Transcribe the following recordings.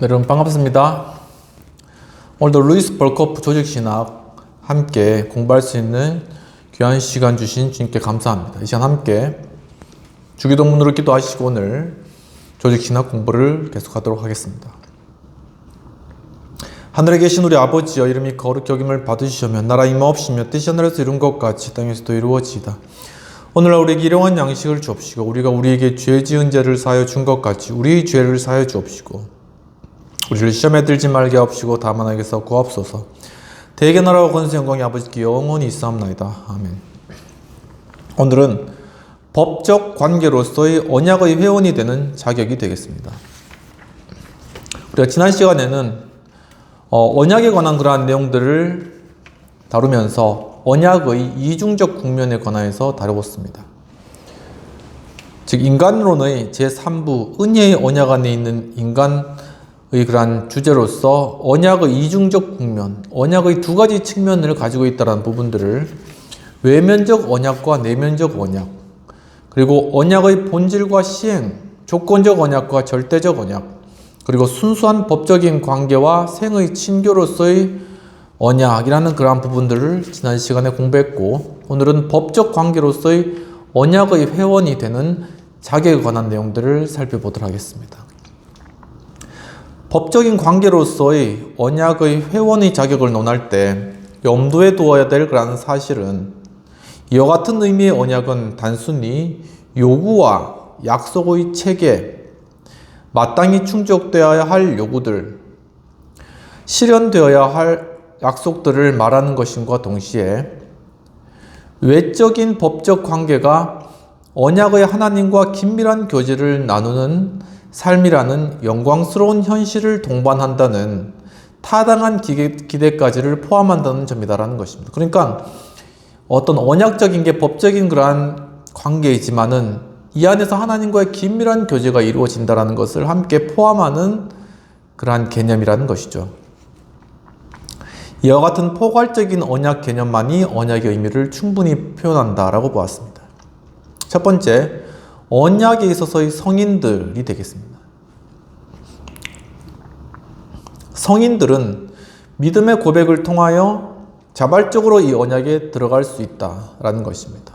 네, 여러분 반갑습니다. 오늘도 루이스 벌코프 조직신학 함께 공부할 수 있는 귀한 시간 주신 주님께 감사합니다. 이 시간 함께 주기도문으로 기도하시고 오늘 조직신학 공부를 계속하도록 하겠습니다. 하늘에 계신 우리 아버지여, 이름이 거룩히 여김을 받으시오며 나라 임하옵시며 뜻이 하늘에서 이룬 것 같이 땅에서도 이루어지이다. 오늘날 우리에게 일용할 양식을 주옵시고 우리가 우리에게 죄 지은 죄를 사하여 준 것 같이 우리의 죄를 사하여 주옵시고 우리를 시험에 들지 말게 하옵시고 다만 악에서 구하옵소서. 대개 나라와 권세 영광이 아버지께 영원히 있사옵나이다. 아멘. 오늘은 법적 관계로서의 언약의 회원이 되는 자격이 되겠습니다. 우리가 지난 시간에는 언약에 관한 그러한 내용들을 다루면서 언약의 이중적 국면에 관하여서 다루었습니다. 즉 인간론의 제3부 은혜의 언약 안에 있는 인간의 그러한 주제로서 언약의 이중적 국면, 언약의 두 가지 측면을 가지고 있다는 부분들을 외면적 언약과 내면적 언약, 그리고 언약의 본질과 시행, 조건적 언약과 절대적 언약, 그리고 순수한 법적인 관계와 생의 친교로서의 언약이라는 그러한 부분들을 지난 시간에 공부했고, 오늘은 법적 관계로서의 언약의 회원이 되는 자격에 관한 내용들을 살펴보도록 하겠습니다. 법적인 관계로서의 언약의 회원의 자격을 논할 때 염두에 두어야 될 그런 사실은, 이와 같은 의미의 언약은 단순히 요구와 약속의 체계, 마땅히 충족되어야 할 요구들, 실현되어야 할 약속들을 말하는 것임과 동시에 외적인 법적 관계가 언약의 하나님과 긴밀한 교제를 나누는 삶이라는 영광스러운 현실을 동반한다는 타당한 기대까지를 포함한다는 점이다라는 것입니다. 그러니까 어떤 언약적인 게 법적인 그러한 관계이지만은 이 안에서 하나님과의 긴밀한 교제가 이루어진다는 것을 함께 포함하는 그러한 개념이라는 것이죠. 이와 같은 포괄적인 언약 개념만이 언약의 의미를 충분히 표현한다라고 보았습니다. 첫 번째, 언약에 있어서의 성인들이 되겠습니다. 성인들은 믿음의 고백을 통하여 자발적으로 이 언약에 들어갈 수 있다라는 것입니다.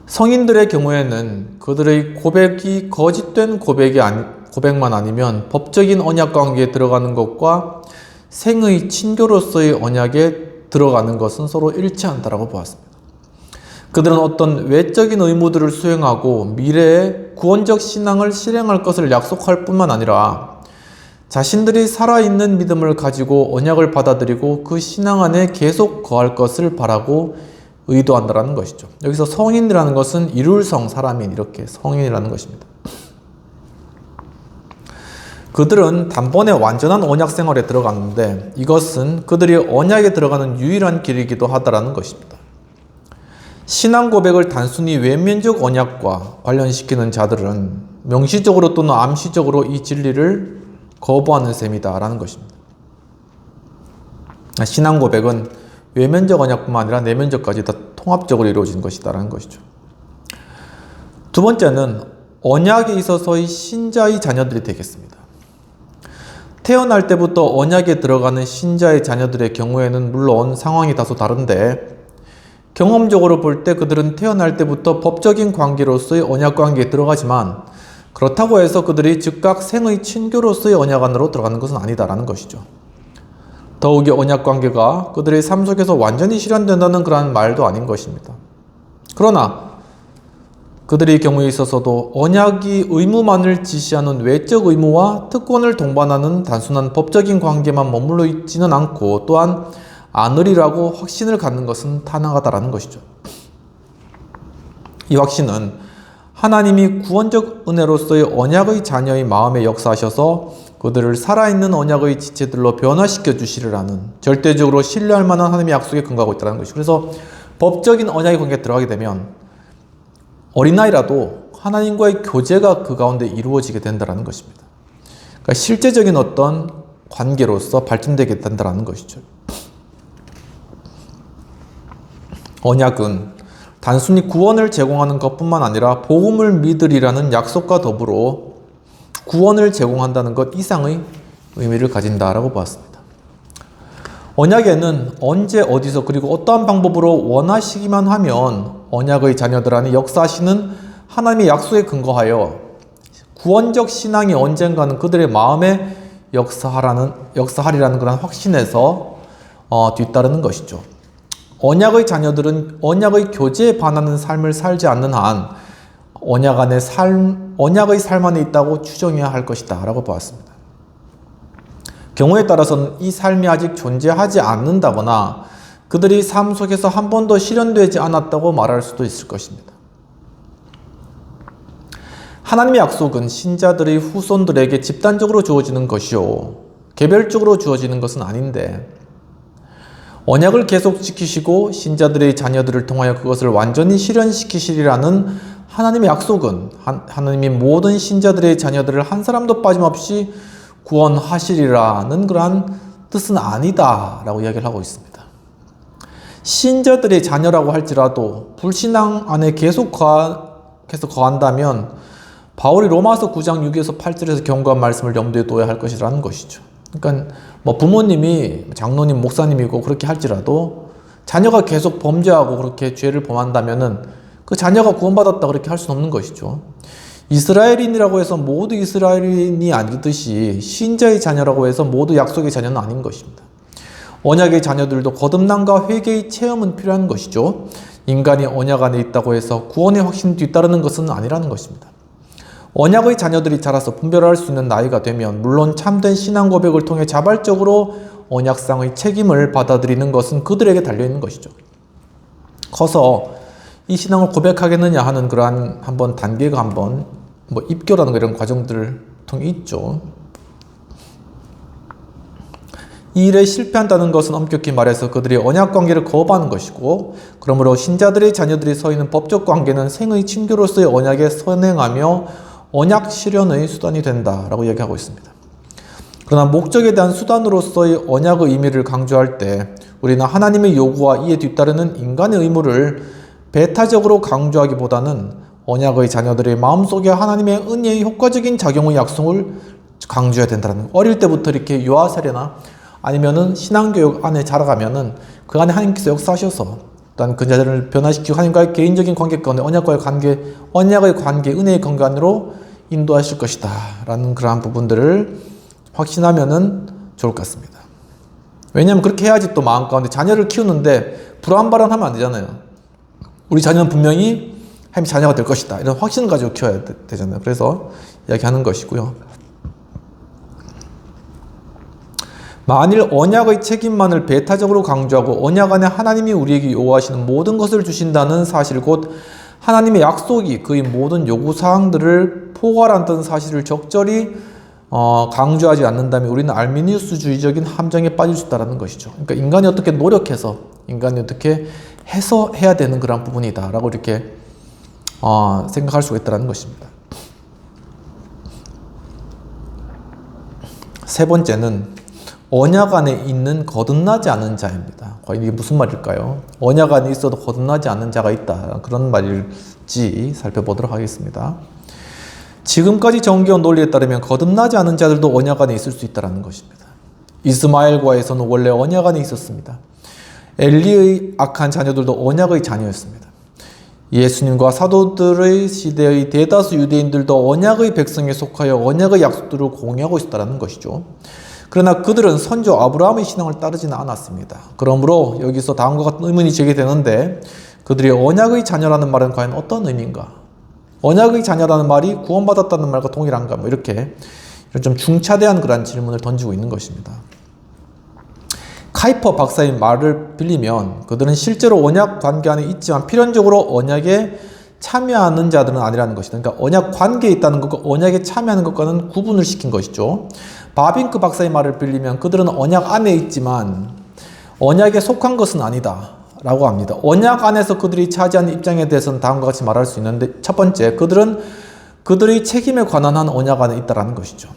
성인들의 경우에는 그들의 고백이 거짓된 고백만 아니면 법적인 언약 관계에 들어가는 것과 생의 친교로서의 언약에 들어가는 것은 서로 일치한다라고 보았습니다. 그들은 어떤 외적인 의무들을 수행하고 미래에 구원적 신앙을 실행할 것을 약속할 뿐만 아니라 자신들이 살아있는 믿음을 가지고 언약을 받아들이고 그 신앙 안에 계속 거할 것을 바라고 의도한다는 것이죠. 여기서 성인이라는 것은 이룰성 사람인, 이렇게 성인이라는 것입니다. 그들은 단번에 완전한 언약 생활에 들어갔는데 이것은 그들이 언약에 들어가는 유일한 길이기도 하다라는 것입니다. 신앙 고백을 단순히 외면적 언약과 관련시키는 자들은 명시적으로 또는 암시적으로 이 진리를 거부하는 셈이다라는 것입니다. 신앙 고백은 외면적 언약뿐만 아니라 내면적까지 다 통합적으로 이루어진 것이다라는 것이죠. 두 번째는 언약에 있어서의 신자의 자녀들이 되겠습니다. 태어날 때부터 언약에 들어가는 신자의 자녀들의 경우에는 물론 상황이 다소 다른데 경험적으로 볼 때 그들은 태어날 때부터 법적인 관계로서의 언약 관계에 들어가지만 그렇다고 해서 그들이 즉각 생의 친교로서의 언약 안으로 들어가는 것은 아니다라는 것이죠. 더욱이 언약 관계가 그들의 삶 속에서 완전히 실현된다는 그러한 말도 아닌 것입니다. 그러나 그들의 경우에 있어서도 언약이 의무만을 지시하는 외적 의무와 특권을 동반하는 단순한 법적인 관계만 머물러 있지는 않고 또한 않으리라고 확신을 갖는 것은 타당하다라는 것이죠. 이 확신은 하나님이 구원적 은혜로서의 언약의 자녀의 마음에 역사하셔서 그들을 살아있는 언약의 지체들로 변화시켜 주시리라는 절대적으로 신뢰할 만한 하나님의 약속에 근거하고 있다는 것이죠. 그래서 법적인 언약의 관계에 들어가게 되면 어린아이라도 하나님과의 교제가 그 가운데 이루어지게 된다는 것입니다. 그러니까 실제적인 어떤 관계로서 발전되게 된다는 것이죠. 언약은 단순히 구원을 제공하는 것뿐만 아니라 복음을 믿으리라는 약속과 더불어 구원을 제공한다는 것 이상의 의미를 가진다라고 보았습니다. 언약에는 언제 어디서 그리고 어떠한 방법으로 원하시기만 하면 언약의 자녀들 안에 역사하시는 하나님의 약속에 근거하여 구원적 신앙이 언젠가는 그들의 마음에 역사하리라는 그런 확신에서 뒤따르는 것이죠. 언약의 자녀들은 언약의 교제에 반하는 삶을 살지 않는 한 언약의 삶 안에 있다고 추정해야 할 것이다 라고 보았습니다. 경우에 따라서는 이 삶이 아직 존재하지 않는다거나 그들이 삶 속에서 한 번도 실현되지 않았다고 말할 수도 있을 것입니다. 하나님의 약속은 신자들의 후손들에게 집단적으로 주어지는 것이요 개별적으로 주어지는 것은 아닌데 언약을 계속 지키시고 신자들의 자녀들을 통하여 그것을 완전히 실현시키시리라는 하나님의 약속은 하나님이 모든 신자들의 자녀들을 한 사람도 빠짐없이 구원하시리라는 그러한 뜻은 아니다 라고 이야기를 하고 있습니다. 신자들의 자녀라고 할지라도 불신앙 안에 계속 거한다면 바울이 로마서 9장 6에서 8절에서 경고한 말씀을 염두에 둬야 할 것이라는 것이죠. 그러니까 부모님이 장로님, 목사님이고 그렇게 할지라도 자녀가 계속 범죄하고 그렇게 죄를 범한다면은 그 자녀가 구원받았다 그렇게 할 수는 없는 것이죠. 이스라엘인이라고 해서 모두 이스라엘인이 아니듯이 신자의 자녀라고 해서 모두 약속의 자녀는 아닌 것입니다. 언약의 자녀들도 거듭남과 회개의 체험은 필요한 것이죠. 인간이 언약 안에 있다고 해서 구원의 확신이 뒤따르는 것은 아니라는 것입니다. 언약의 자녀들이 자라서 분별할 수 있는 나이가 되면 물론 참된 신앙 고백을 통해 자발적으로 언약상의 책임을 받아들이는 것은 그들에게 달려있는 것이죠. 커서 이 신앙을 고백하겠느냐 하는 그러한 단계가 입교라는 이런 과정들을 통해 있죠. 이 일에 실패한다는 것은 엄격히 말해서 그들이 언약 관계를 거부하는 것이고 그러므로 신자들의 자녀들이 서 있는 법적 관계는 생의 친교로서의 언약에 선행하며 언약 실현의 수단이 된다라고 이야기하고 있습니다. 그러나 목적에 대한 수단으로서의 언약의 의미를 강조할 때 우리는 하나님의 요구와 이에 뒤따르는 인간의 의무를 배타적으로 강조하기보다는 언약의 자녀들의 마음속에 하나님의 은혜의 효과적인 작용의 약속을 강조해야 된다는 것. 어릴 때부터 이렇게 유아세례나 아니면은 신앙교육 안에 자라가면은 그 안에 하나님께서 역사하셔서 또한 그 자들을 변화시키고 하나님과의 개인적인 관계 가운데 언약의 관계, 은혜의 관계 안으로 인도하실 것이다 라는 그러한 부분들을 확신하면은 좋을 것 같습니다. 왜냐하면 그렇게 해야지 또 마음 가운데 자녀를 키우는데 불안발언하면 안 되잖아요. 우리 자녀는 분명히 하나님의 자녀가 될 것이다 이런 확신을 가지고 키워야 되잖아요. 그래서 이야기하는 것이고요. 만일 언약의 책임만을 배타적으로 강조하고 언약 안에 하나님이 우리에게 요구하시는 모든 것을 주신다는 사실 곧 하나님의 약속이 그의 모든 요구사항들을 포괄한다는 사실을 적절히 강조하지 않는다면 우리는 알미니우스주의적인 함정에 빠질 수 있다는 것이죠. 그러니까 인간이 어떻게 노력해서 인간이 어떻게 해서 해야 되는 그런 부분이다 라고 이렇게 생각할 수가 있다는 것입니다. 세 번째는 언약 안에 있는 거듭나지 않은 자입니다. 과연 이게 무슨 말일까요? 언약 안에 있어도 거듭나지 않는 자가 있다. 그런 말일지 살펴보도록 하겠습니다. 지금까지 정교한 논리에 따르면 거듭나지 않은 자들도 언약 안에 있을 수 있다는 것입니다. 이스마엘과에서는 원래 언약 안에 있었습니다. 엘리의 악한 자녀들도 언약의 자녀였습니다. 예수님과 사도들의 시대의 대다수 유대인들도 언약의 백성에 속하여 언약의 약속들을 공유하고 있었다는 것이죠. 그러나 그들은 선조 아브라함의 신앙을 따르지는 않았습니다. 그러므로 여기서 다음과 같은 의문이 제기되는데 그들이 언약의 자녀라는 말은 과연 어떤 의미인가? 언약의 자녀라는 말이 구원받았다는 말과 동일한가? 이렇게 좀 중차대한 그런 질문을 던지고 있는 것입니다. 카이퍼 박사의 말을 빌리면 그들은 실제로 언약 관계 안에 있지만 필연적으로 언약에 참여하는 자들은 아니라는 것이다. 그러니까 언약 관계에 있다는 것과 언약에 참여하는 것과는 구분을 시킨 것이죠. 바빙크 박사의 말을 빌리면 그들은 언약 안에 있지만 언약에 속한 것은 아니다 라고 합니다. 언약 안에서 그들이 차지하는 입장에 대해서는 다음과 같이 말할 수 있는데 첫 번째, 그들은 그들의 책임에 관한 한 언약 안에 있다는 것이죠.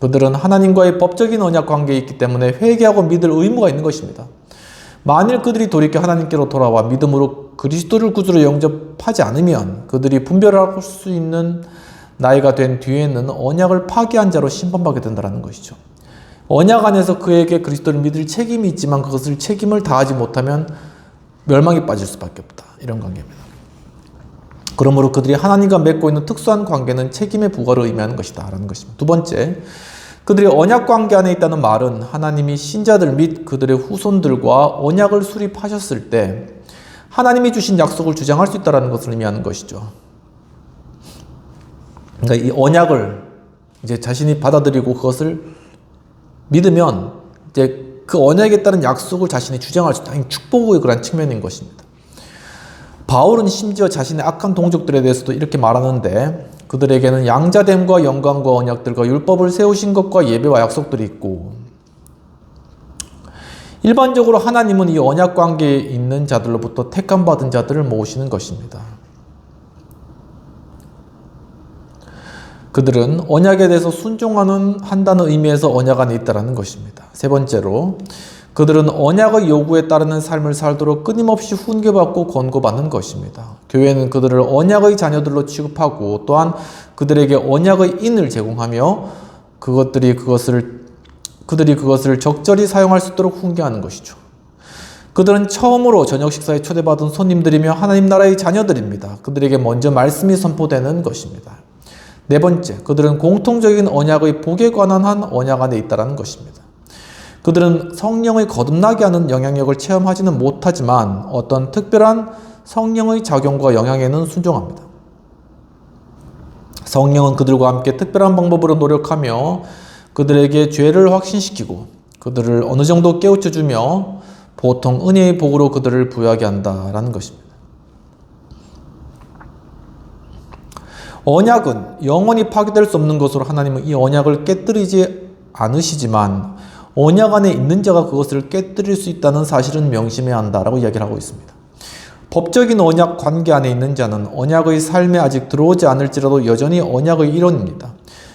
그들은 하나님과의 법적인 언약 관계에 있기 때문에 회개하고 믿을 의무가 있는 것입니다. 만일 그들이 돌이켜 하나님께로 돌아와 믿음으로 그리스도를 구주로 영접하지 않으면 그들이 분별할 수 있는 나이가 된 뒤에는 언약을 파기한 자로 심판받게 된다는 것이죠. 언약 안에서 그에게 그리스도를 믿을 책임이 있지만 그것을 책임을 다하지 못하면 멸망에 빠질 수밖에 없다. 이런 관계입니다. 그러므로 그들이 하나님과 맺고 있는 특수한 관계는 책임의 부과를 의미하는 것이다. 라는 것입니다. 두 번째, 그들이 언약 관계 안에 있다는 말은 하나님이 신자들 및 그들의 후손들과 언약을 수립하셨을 때 하나님이 주신 약속을 주장할 수 있다는 것을 의미하는 것이죠. 그러니까 이 언약을 이제 자신이 받아들이고 그것을 믿으면 이제 그 언약에 따른 약속을 자신이 주장할 수 있다. 축복의 그런 측면인 것입니다. 바울은 심지어 자신의 악한 동족들에 대해서도 이렇게 말하는데 그들에게는 양자됨과 영광과 언약들과 율법을 세우신 것과 예배와 약속들이 있고 일반적으로 하나님은 이 언약 관계에 있는 자들로부터 택함 받은 자들을 모으시는 것입니다. 그들은 언약에 대해서 순종한다는 의미에서 언약 안에 있다는 것입니다. 세 번째로 그들은 언약의 요구에 따르는 삶을 살도록 끊임없이 훈계받고 권고받는 것입니다. 교회는 그들을 언약의 자녀들로 취급하고 또한 그들에게 언약의 인을 제공하며 그들이 그것을 적절히 사용할 수 있도록 훈계하는 것이죠. 그들은 처음으로 저녁 식사에 초대받은 손님들이며 하나님 나라의 자녀들입니다. 그들에게 먼저 말씀이 선포되는 것입니다. 네 번째, 그들은 공통적인 언약의 복에 관한 한 언약 안에 있다는 것입니다. 그들은 성령의 거듭나게 하는 영향력을 체험하지는 못하지만 어떤 특별한 성령의 작용과 영향에는 순종합니다. 성령은 그들과 함께 특별한 방법으로 노력하며 그들에게 죄를 확신시키고 그들을 어느 정도 깨우쳐주며 보통 은혜의 복으로 그들을 부여하게 한다라는 것입니다. 언약은 영원히 파괴될 수 없는 것으로 하나님은 이 언약을 깨뜨리지 않으시지만 언약 안에 있는 자가 그것을 깨뜨릴 수 있다는 사실은 명심해야 한다라고 이야기를 하고 있습니다. 법적인 언약 관계 안에 있는 자는 언약의 삶에 아직 들어오지 않을지라도 여전히 언약의 일원입니다.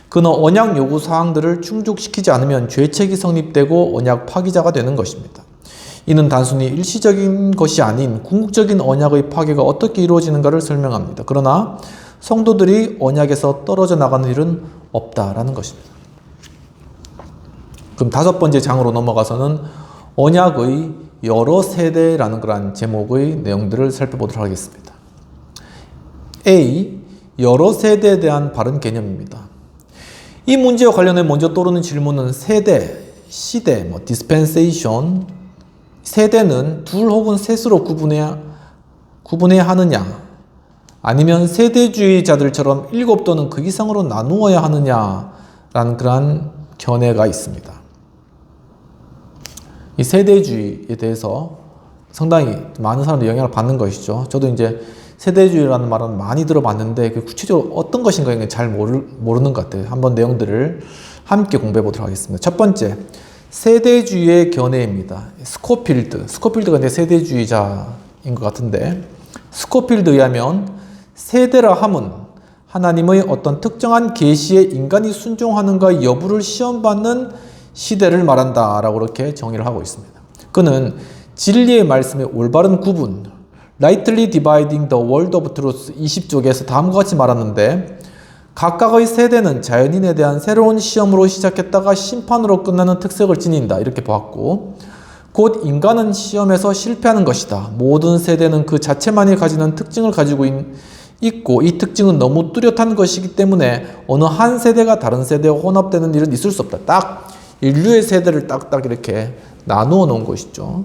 그는 언약 요구 사항들을 충족시키지 않으면 죄책이 성립되고 언약 파기자가 되는 것입니다. 이는 단순히 일시적인 것이 아닌 궁극적인 언약의 파괴가 어떻게 이루어지는가를 설명합니다. 그러나 성도들이 언약에서 떨어져 나가는 일은 없다라는 것입니다. 그럼 다섯 번째 장으로 넘어가서는 언약의 여러 세대라는 그런 제목의 내용들을 살펴보도록 하겠습니다. A. 여러 세대에 대한 바른 개념입니다. 이 문제와 관련해 먼저 떠오르는 질문은 세대, 시대, dispensation, 세대는 둘 혹은 셋으로 구분해야 하느냐 아니면 세대주의자들처럼 7 또는 그 이상으로 나누어야 하느냐라는 그러한 견해가 있습니다. 이 세대주의에 대해서 상당히 많은 사람들이 영향을 받는 것이죠. 저도 이제 세대주의라는 말은 많이 들어봤는데 그 구체적으로 어떤 것인가 잘 모르는 것 같아요. 한번 내용들을 함께 공부해 보도록 하겠습니다. 첫 번째, 세대주의의 견해입니다. 스코필드가 이제 세대주의자인 것 같은데 스코필드에 의하면 세대라 함은 하나님의 어떤 특정한 계시에 인간이 순종하는가 여부를 시험받는 시대를 말한다라고 이렇게 정의를 하고 있습니다. 그는 진리의 말씀의 올바른 구분, rightly dividing the word of truth 20쪽에서 다음과 같이 말하는데 각각의 세대는 자연인에 대한 새로운 시험으로 시작했다가 심판으로 끝나는 특색을 지닌다 이렇게 보았고 곧 인간은 시험에서 실패하는 것이다. 모든 세대는 그 자체만이 가지는 특징을 가지고 있고 이 특징은 너무 뚜렷한 것이기 때문에 어느 한 세대가 다른 세대와 혼합되는 일은 있을 수 없다. 딱 인류의 세대를 딱딱 이렇게 나누어 놓은 것이죠.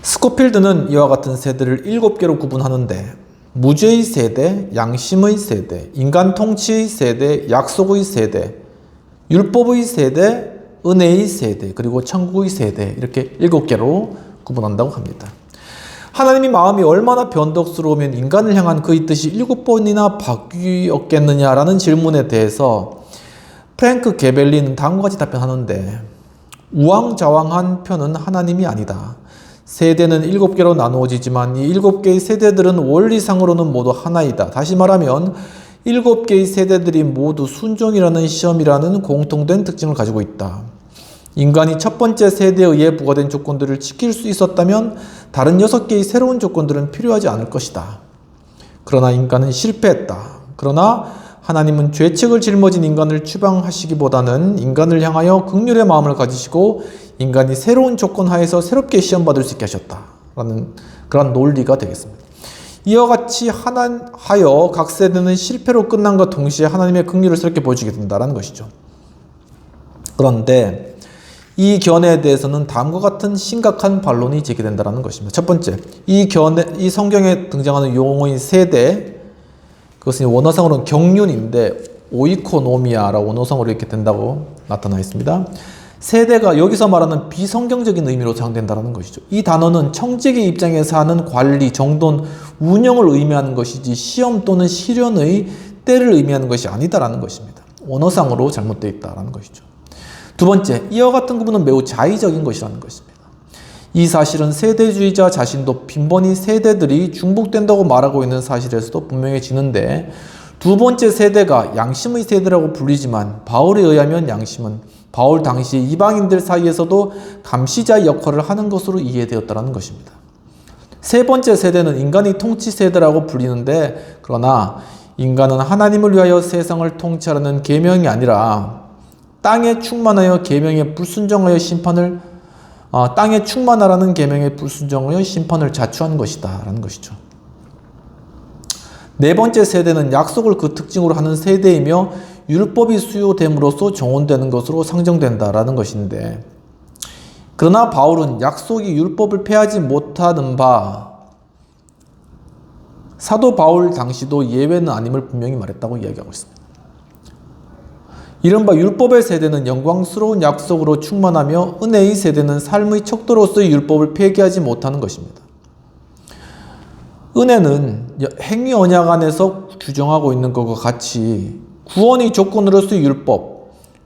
스코필드는 이와 같은 세대를 7개로 구분하는데 무죄의 세대, 양심의 세대, 인간 통치의 세대, 약속의 세대, 율법의 세대, 은혜의 세대, 그리고 천국의 세대 이렇게 7개로 구분한다고 합니다. 하나님의 마음이 얼마나 변덕스러우면 인간을 향한 그의 뜻이 7번이나 바뀌었겠느냐라는 질문에 대해서 프랭크 게벨리는 다음과 같이 답변하는데 우왕좌왕한 편은 하나님이 아니다. 세대는 7개로 나누어지지만 이 7개의 세대들은 원리상으로는 모두 하나이다. 다시 말하면 7개의 세대들이 모두 순종이라는 시험이라는 공통된 특징을 가지고 있다. 인간이 첫 번째 세대에 의해 부과된 조건들을 지킬 수 있었다면 다른 6개의 새로운 조건들은 필요하지 않을 것이다. 그러나 인간은 실패했다. 그러나 하나님은 죄책을 짊어진 인간을 추방하시기보다는 인간을 향하여 긍휼의 마음을 가지시고 인간이 새로운 조건 하에서 새롭게 시험받을 수 있게 하셨다라는 그런 논리가 되겠습니다. 이와 같이 하여 각 세대는 실패로 끝난과 동시에 하나님의 긍휼을 새롭게 보여주게 된다는 것이죠. 그런데 이 견해에 대해서는 다음과 같은 심각한 반론이 제기된다는 것입니다. 첫 번째, 이 성경에 등장하는 용어인 세대, 그것은 원어상으로는 경륜인데 오이코노미아라고 원어상으로 이렇게 된다고 나타나 있습니다. 세대가 여기서 말하는 비성경적인 의미로 사용된다는 것이죠. 이 단어는 청지기 입장에서 하는 관리, 정돈, 운영을 의미하는 것이지 시험 또는 시련의 때를 의미하는 것이 아니다라는 것입니다. 원어상으로 잘못되어 있다는 것이죠. 두 번째, 이와 같은 구분은 매우 자의적인 것이라는 것입니다. 이 사실은 세대주의자 자신도 빈번히 세대들이 중복된다고 말하고 있는 사실에서도 분명해지는데, 두 번째 세대가 양심의 세대라고 불리지만 바울에 의하면 양심은 바울 당시 이방인들 사이에서도 감시자의 역할을 하는 것으로 이해되었다는 것입니다. 세 번째 세대는 인간의 통치 세대라고 불리는데, 그러나 인간은 하나님을 위하여 세상을 통치하려는 계명이 아니라 땅에 충만하여 계명에 불순종하여 땅에 충만하라는 계명에 불순종하여 심판을 자초한 것이다 라는 것이죠. 네 번째 세대는 약속을 그 특징으로 하는 세대이며 율법이 수요됨으로써 정원되는 것으로 상정된다라는 것인데, 그러나 바울은 약속이 율법을 폐하지 못하는 바 사도 바울 당시도 예외는 아님을 분명히 말했다고 이야기하고 있습니다. 이른바 율법의 세대는 영광스러운 약속으로 충만하며 은혜의 세대는 삶의 척도로서의 율법을 폐기하지 못하는 것입니다. 은혜는 행위 언약 안에서 규정하고 있는 것과 같이 구원의 조건으로서의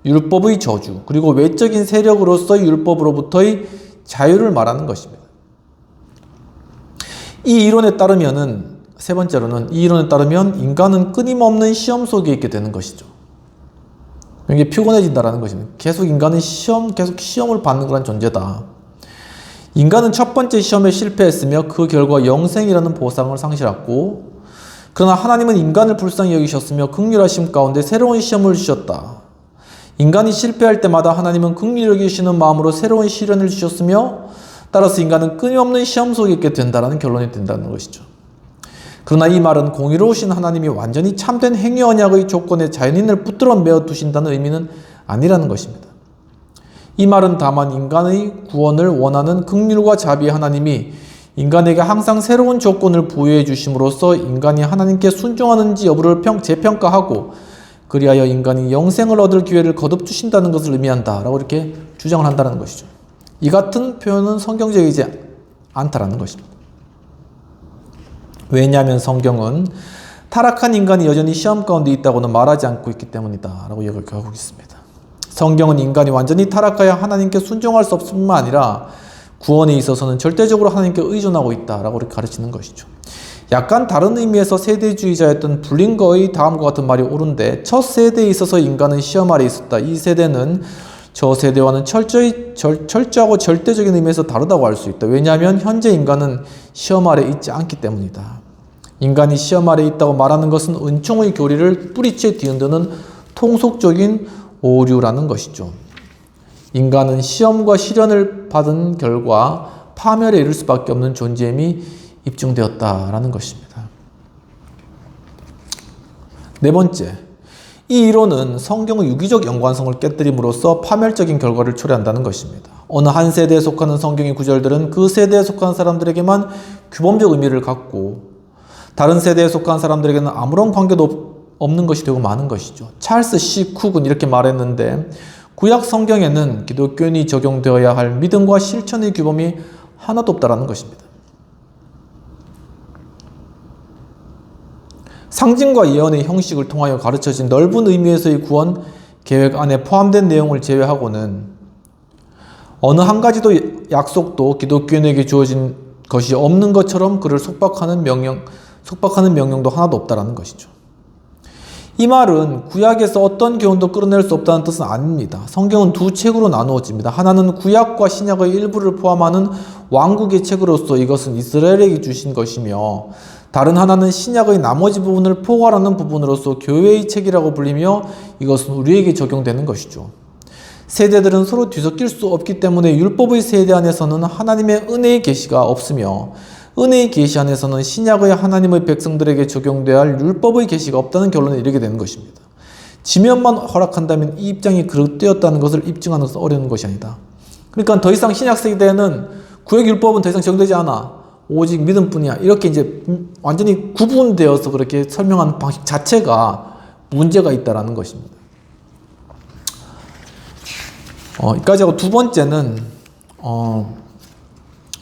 율법의 저주, 그리고 외적인 세력으로서의 율법으로부터의 자유를 말하는 것입니다. 이 이론에 따르면 인간은 끊임없는 시험 속에 있게 되는 것이죠. 이게 피곤해진다는 것입니다. 인간은 계속 시험을 받는 그런 존재다. 인간은 첫 번째 시험에 실패했으며 그 결과 영생이라는 보상을 상실했고, 그러나 하나님은 인간을 불쌍히 여기셨으며 긍휼하심 가운데 새로운 시험을 주셨다. 인간이 실패할 때마다 하나님은 긍휼히 여기시는 마음으로 새로운 시련을 주셨으며, 따라서 인간은 끊임없는 시험 속에 있게 된다는 결론이 된다는 것이죠. 그러나 이 말은 공의로우신 하나님이 완전히 참된 행위 언약의 조건에 자연인을 붙들어 매어 두신다는 의미는 아니라는 것입니다. 이 말은 다만 인간의 구원을 원하는 긍휼과 자비의 하나님이 인간에게 항상 새로운 조건을 부여해 주심으로써 인간이 하나님께 순종하는지 여부를 재평가하고, 그리하여 인간이 영생을 얻을 기회를 거듭 주신다는 것을 의미한다라고 이렇게 주장을 한다는 것이죠. 이 같은 표현은 성경적이지 않다라는 것입니다. 왜냐하면 성경은 타락한 인간이 여전히 시험 가운데 있다고는 말하지 않고 있기 때문이다 라고 이야기하고 있습니다. 성경은 인간이 완전히 타락하여 하나님께 순종할 수 없을 뿐만 아니라 구원에 있어서는 절대적으로 하나님께 의존하고 있다라고 가르치는 것이죠. 약간 다른 의미에서 세대주의자였던 블링거의 다음과 같은 말이 옳은데, 첫 세대에 있어서 인간은 시험 아래 있었다. 이 세대는 저 세대와는 철저하고 절대적인 의미에서 다르다고 할 수 있다. 왜냐하면 현재 인간은 시험 아래 있지 않기 때문이다. 인간이 시험 아래 있다고 말하는 것은 은총의 교리를 뿌리째 뒤흔드는 통속적인 오류라는 것이죠. 인간은 시험과 시련을 받은 결과 파멸에 이를 수밖에 없는 존재임이 입증되었다라는 것입니다. 네 번째, 이 이론은 성경의 유기적 연관성을 깨뜨림으로써 파멸적인 결과를 초래한다는 것입니다. 어느 한 세대에 속하는 성경의 구절들은 그 세대에 속한 사람들에게만 규범적 의미를 갖고, 다른 세대에 속한 사람들에게는 아무런 관계도 없는 것이 되고 마는 것이죠. 찰스 C. 쿡은 이렇게 말했는데, 구약 성경에는 기독교인이 적용되어야 할 믿음과 실천의 규범이 하나도 없다라는 것입니다. 상징과 예언의 형식을 통하여 가르쳐진 넓은 의미에서의 구원 계획 안에 포함된 내용을 제외하고는 어느 한 가지도 약속도 기독교인에게 주어진 것이 없는 것처럼 그를 속박하는 명령도 하나도 없다라는 것이죠. 이 말은 구약에서 어떤 교훈도 끌어낼 수 없다는 뜻은 아닙니다. 성경은 두 책으로 나누어집니다. 하나는 구약과 신약의 일부를 포함하는 왕국의 책으로서 이것은 이스라엘에게 주신 것이며, 다른 하나는 신약의 나머지 부분을 포괄하는 부분으로서 교회의 책이라고 불리며 이것은 우리에게 적용되는 것이죠. 세대들은 서로 뒤섞일 수 없기 때문에 율법의 세대 안에서는 하나님의 은혜의 계시가 없으며 은혜의 계시 안에서는 신약의 하나님의 백성들에게 적용되어야 할 율법의 계시가 없다는 결론에 이르게 되는 것입니다. 지면만 허락한다면 이 입장이 그릇되었다는 것을 입증하는 것은 어려운 것이 아니다. 그러니까 더 이상 신약 세대에는 구약율법은 더 이상 적용되지 않아. 오직 믿음뿐이야. 이렇게 이제 완전히 구분되어서 그렇게 설명하는 방식 자체가 문제가 있다라는 것입니다. 여기까지 하고 두 번째는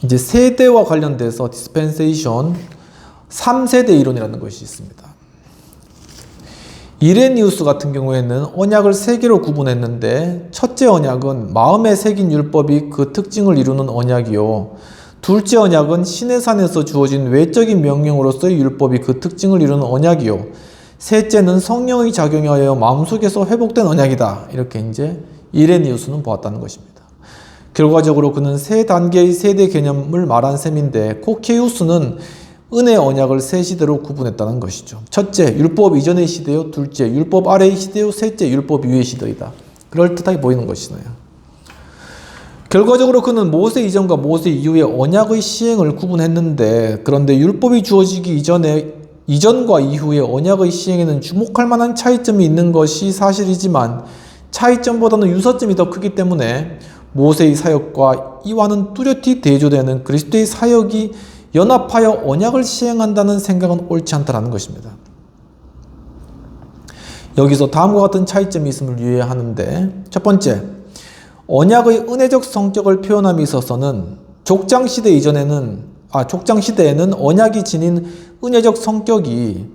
이제 세대와 관련돼서 디스펜세이션 3세대 이론이라는 것이 있습니다. 이레니우스 같은 경우에는 언약을 세 개로 구분했는데 첫째 언약은 마음에 새긴 율법이 그 특징을 이루는 언약이요. 둘째 언약은 시내산에서 주어진 외적인 명령으로서의 율법이 그 특징을 이루는 언약이요. 셋째는 성령의 작용에 하여 마음속에서 회복된 언약이다. 이렇게 이제 이레니우스는 보았다는 것입니다. 결과적으로 그는 세 단계의 세대 개념을 말한 셈인데 코케우스는 은혜 언약을 세 시대로 구분했다는 것이죠. 첫째, 율법 이전의 시대요. 둘째, 율법 아래의 시대요. 셋째, 율법 위의 시대이다. 그럴듯하게 보이는 것이네요. 결과적으로 그는 모세 이전과 모세 이후의 언약의 시행을 구분했는데 그런데 율법이 주어지기 이전과 이후의 언약의 시행에는 주목할 만한 차이점이 있는 것이 사실이지만 차이점보다는 유사점이 더 크기 때문에 모세의 사역과 이와는 뚜렷이 대조되는 그리스도의 사역이 연합하여 언약을 시행한다는 생각은 옳지 않다는 것입니다. 여기서 다음과 같은 차이점이 있음을 유의하는데 첫 번째, 언약의 은혜적 성격을 표현함에 있어서는 족장 시대에는 언약이 지닌 은혜적 성격이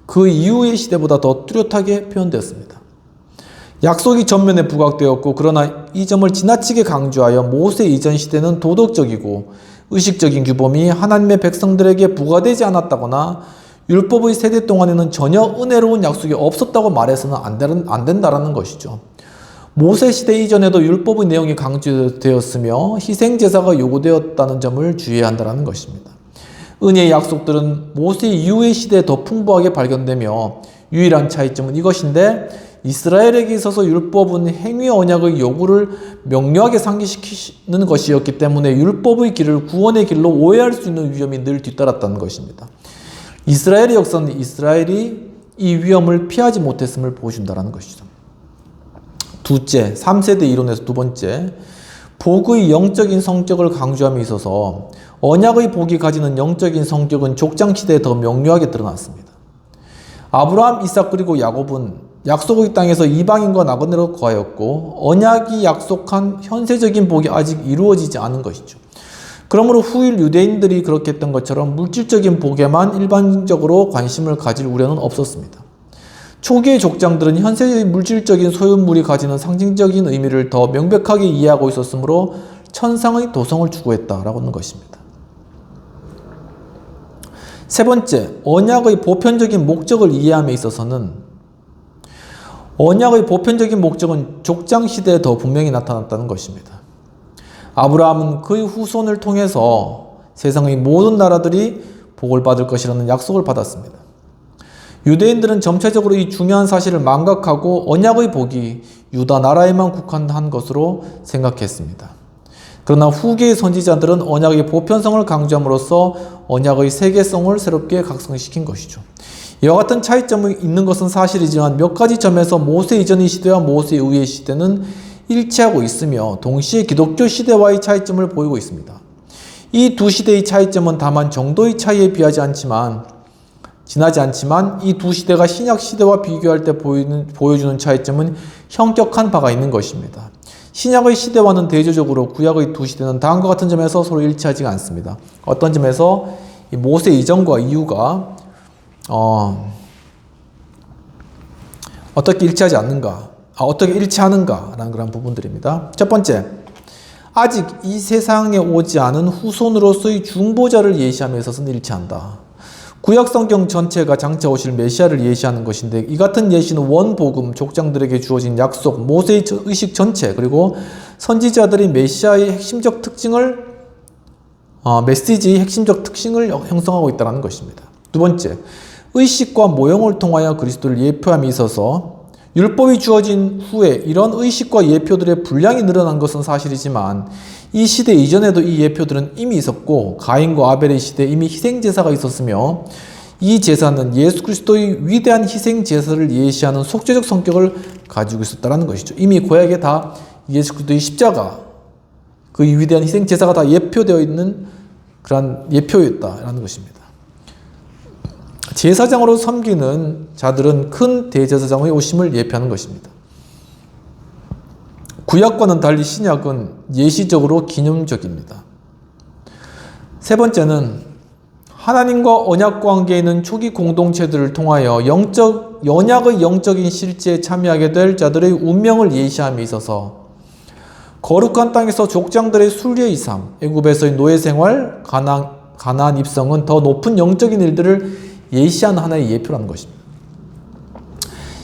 그 이후의 시대보다 더 뚜렷하게 표현되었습니다. 약속이 전면에 부각되었고 그러나 이 점을 지나치게 강조하여 모세 이전 시대는 도덕적이고 의식적인 규범이 하나님의 백성들에게 부과되지 않았다거나 율법의 세대 동안에는 전혀 은혜로운 약속이 없었다고 말해서는 안 된다라는 것이죠. 모세 시대 이전에도 율법의 내용이 강조되었으며 희생제사가 요구되었다는 점을 주의해야 한다는 것입니다. 은혜의 약속들은 모세 이후의 시대에 더 풍부하게 발견되며 유일한 차이점은 이것인데 이스라엘에게 있어서 율법은 행위 언약의 요구를 명료하게 상기시키는 것이었기 때문에 율법의 길을 구원의 길로 오해할 수 있는 위험이 늘 뒤따랐다는 것입니다. 이스라엘의 역사는 이스라엘이 이 위험을 피하지 못했음을 보여준다는 것이죠. 둘째, 3세대 이론에서 두 번째, 복의 영적인 성격을 강조함에 있어서 언약의 복이 가지는 영적인 성격은 족장시대에 더 명료하게 드러났습니다. 아브라함, 이삭 그리고 야곱은 약속의 땅에서 이방인과 나그네로 거하였고 언약이 약속한 현세적인 복이 아직 이루어지지 않은 것이죠. 그러므로 후일 유대인들이 그렇게 했던 것처럼 물질적인 복에만 일반적으로 관심을 가질 우려는 없었습니다. 초기의 족장들은 현세의 물질적인 소유물이 가지는 상징적인 의미를 더 명백하게 이해하고 있었으므로 천상의 도성을 추구했다라고 하는 것입니다. 세 번째, 언약의 보편적인 목적을 이해함에 있어서는 언약의 보편적인 목적은 족장 시대에 더 분명히 나타났다는 것입니다. 아브라함은 그의 후손을 통해서 세상의 모든 나라들이 복을 받을 것이라는 약속을 받았습니다. 유대인들은 전체적으로 이 중요한 사실을 망각하고 언약의 복이 유다 나라에만 국한한 것으로 생각했습니다. 그러나 후계의 선지자들은 언약의 보편성을 강조함으로써 언약의 세계성을 새롭게 각성시킨 것이죠. 이와 같은 차이점이 있는 것은 사실이지만 몇 가지 점에서 모세 이전의 시대와 모세 이후의 시대는 일치하고 있으며 동시에 기독교 시대와의 차이점을 보이고 있습니다. 이 두 시대의 차이점은 다만 정도의 차이에 지나지 않지만 이 두 시대가 신약 시대와 비교할 때 보여주는 차이점은 현격한 바가 있는 것입니다. 신약의 시대와는 대조적으로 구약의 두 시대는 다음과 같은 점에서 서로 일치하지가 않습니다. 어떤 점에서 모세 이전과 이후가 어떻게 일치하는가라는 그런 부분들입니다. 첫 번째, 아직 이 세상에 오지 않은 후손으로서의 중보자를 예시함에 있어서는 일치한다. 구약 성경 전체가 장차 오실 메시아를 예시하는 것인데 이 같은 예시는 원복음, 족장들에게 주어진 약속, 모세의 의식 전체 그리고 선지자들이 메시지의 핵심적 특징을 형성하고 있다는 것입니다. 두 번째, 의식과 모형을 통하여 그리스도를 예표함에 있어서 율법이 주어진 후에 이런 의식과 예표들의 분량이 늘어난 것은 사실이지만 이 시대 이전에도 이 예표들은 이미 있었고 가인과 아벨의 시대에 이미 희생제사가 있었으며 이 제사는 예수 그리스도의 위대한 희생제사를 예시하는 속죄적 성격을 가지고 있었다는 것이죠. 이미 구약에 다 예수 그리스도의 십자가, 그 위대한 희생제사가 다 예표되어 있는 그러한 예표였다라는 것입니다. 제사장으로 섬기는 자들은 큰 대제사장의 오심을 예표하는 것입니다. 구약과는 달리 신약은 예시적으로 기념적입니다. 세 번째는 하나님과 언약 관계에 있는 초기 공동체들을 통하여 언약의 영적인 실제에 참여하게 될 자들의 운명을 예시함에 있어서 거룩한 땅에서 족장들의 순례의 삶, 애굽에서의 노예 생활, 가나안 입성은 더 높은 영적인 일들을 예시하는 하나의 예표라는 것입니다.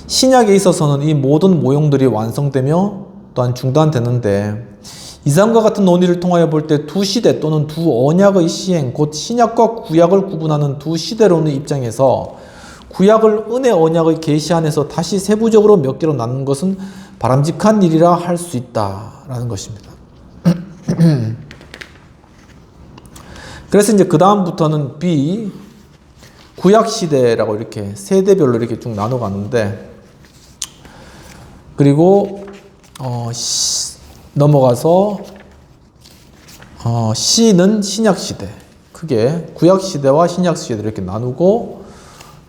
신약에 있어서는 이 모든 모형들이 완성되며 또한 중단되는데 이상과 같은 논의를 통하여 볼 때 두 시대 또는 두 언약의 시행, 곧 신약과 구약을 구분하는 두 시대론의 입장에서 구약을 은혜 언약의 계시 안에서 다시 세부적으로 몇 개로 나눈 것은 바람직한 일이라 할 수 있다라는 것입니다. 그래서 이제 그 다음부터는 구약 시대라고 이렇게 세대별로 이렇게 쭉 나눠가는데, 그리고 넘어가서 C는 신약 시대, 크게 구약 시대와 신약 시대 이렇게 나누고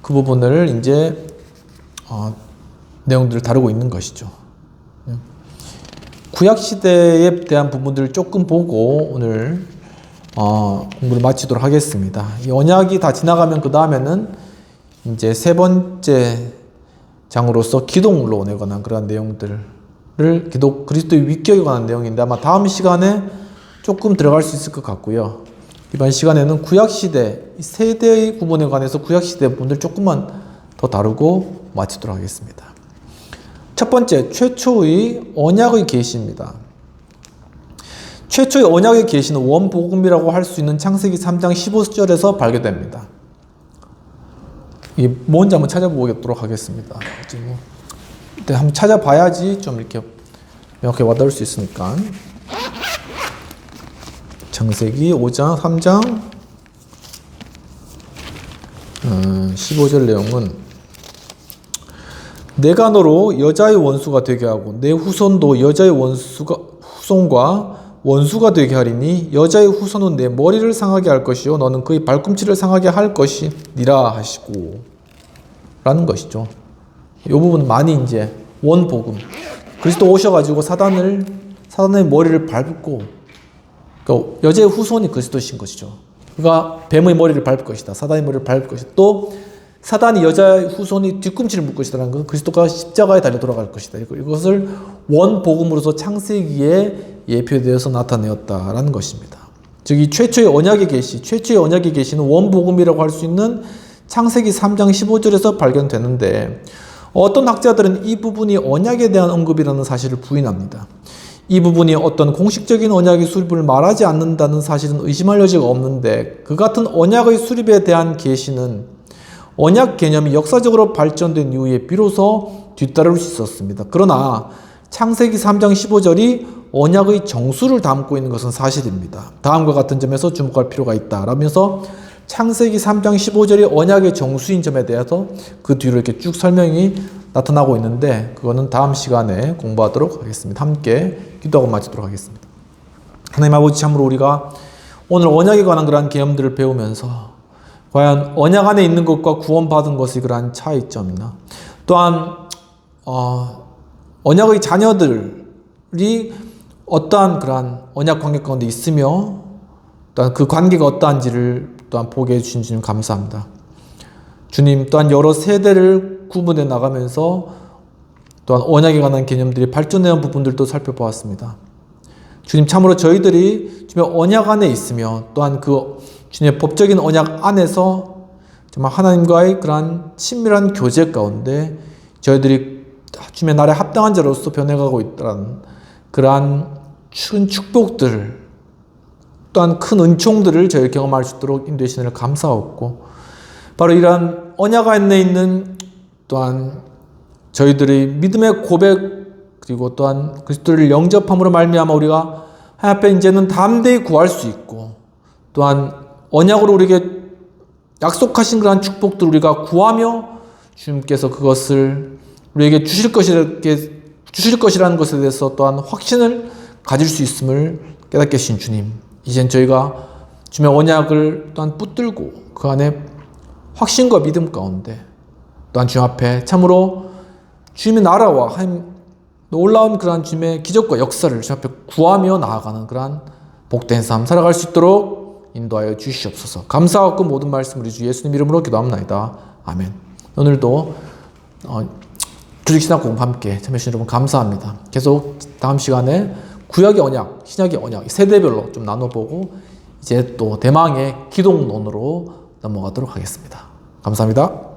그 부분을 이제 내용들을 다루고 있는 것이죠. 구약 시대에 대한 부분들을 조금 보고 오늘 공부를 마치도록 하겠습니다. 이 언약이 다 지나가면 그 다음에는 이제 세 번째 장으로서 기독론에 관한 그런 내용들을 그리스도의 위격에 관한 내용인데 아마 다음 시간에 조금 들어갈 수 있을 것 같고요. 이번 시간에는 구약 시대 세대의 구분에 관해서 구약 시대 부분들 조금만 더 다루고 마치도록 하겠습니다. 첫 번째, 최초의 언약의 계시입니다. 최초의 언약의 계시는 원복음이라고 할 수 있는 창세기 3장 15절에서 발견됩니다. 이게 뭔지 한번 찾아보도록 하겠습니다. 한번 찾아봐야지 좀 이렇게 명확하게 와닿을 수 있으니까. 창세기 5장 3장 15절 내용은 내가 너로 여자의 원수가 되게 하고 내 후손도 여자의 후손과 원수가 되게 하리니 여자의 후손은 내 머리를 상하게 할 것이요 너는 그의 발꿈치를 상하게 할 것이니라 하시고 라는 것이죠. 이 부분 많이 이제 원복음, 그리스도 오셔가지고 사단의 머리를 밟고, 그러니까 여자의 후손이 그리스도신 것이죠. 그가 뱀의 머리를 밟을 것이다, 사단의 머리를 밟을 것이다, 또 사단이 여자의 후손이 뒤꿈치를 묶을 것이라는 것은 그리스도가 십자가에 달려 돌아갈 것이다. 이것을 원복음으로서 창세기에 예표되어서 나타내었다라는 것입니다. 즉 이 최초의 언약의 계시는 원복음이라고 할 수 있는 창세기 3장 15절에서 발견되는데 어떤 학자들은 이 부분이 언약에 대한 언급이라는 사실을 부인합니다. 이 부분이 어떤 공식적인 언약의 수립을 말하지 않는다는 사실은 의심할 여지가 없는데 그 같은 언약의 수립에 대한 계시는 언약 개념이 역사적으로 발전된 이후에 비로소 뒤따를 수 있었습니다. 그러나 창세기 3장 15절이 언약의 정수를 담고 있는 것은 사실입니다. 다음과 같은 점에서 주목할 필요가 있다 라면서 창세기 3장 15절이 언약의 정수인 점에 대해서 그 뒤로 이렇게 쭉 설명이 나타나고 있는데 그거는 다음 시간에 공부하도록 하겠습니다. 함께 기도하고 마치도록 하겠습니다. 하나님 아버지, 참으로 우리가 오늘 언약에 관한 그러한 개념들을 배우면서 과연 언약 안에 있는 것과 구원받은 것의 그러한 차이점이나 또한 언약의 자녀들이 어떠한 그러한 언약 관계 가운데 있으며 또한 그 관계가 어떠한지를 또한 보게 해주신 주님 감사합니다. 주님, 또한 여러 세대를 구분해 나가면서 또한 언약에 관한 개념들이 발전해온 부분들도 살펴보았습니다. 주님, 참으로 저희들이 주님의 언약 안에 있으며 또한 그 주님의 법적인 언약 안에서 정말 하나님과의 그러한 친밀한 교제 가운데 저희들이 주님의 나라에 합당한 자로서 변해가고 있다는 그러한 큰 축복들 또한 큰 은총들을 저희 경험할 수 있도록 인도해 주시는 감사하고 바로 이러한 언약 안에 있는 또한 저희들의 믿음의 고백 그리고 또한 그리스도를 영접함으로 말미암아 우리가 하나님 앞에 이제는 담대히 구할 수 있고 또한 언약으로 우리에게 약속하신 그러한 축복들 우리가 구하며 주님께서 그것을 우리에게 주실 것이라는 것에 대해서 또한 확신을 가질 수 있음을 깨닫게 하신 주님. 이젠 저희가 주님의 언약을 또한 붙들고 그 안에 확신과 믿음 가운데 또한 주님 앞에 참으로 주님의 나라와 놀라운 그러한 주님의 기적과 역사를 주님 앞에 구하며 나아가는 그러한 복된 삶 살아갈 수 있도록 인도하여 주시옵소서. 감사하고 모든 말씀 우리 주 예수님 이름으로 기도합나이다. 아멘. 오늘도 주식신학 공부 함께 참여해주신 여러분 감사합니다. 계속 다음 시간에 구약의 언약, 신약의 언약 세대별로 좀 나눠보고 이제 또 대망의 기독론으로 넘어가도록 하겠습니다. 감사합니다.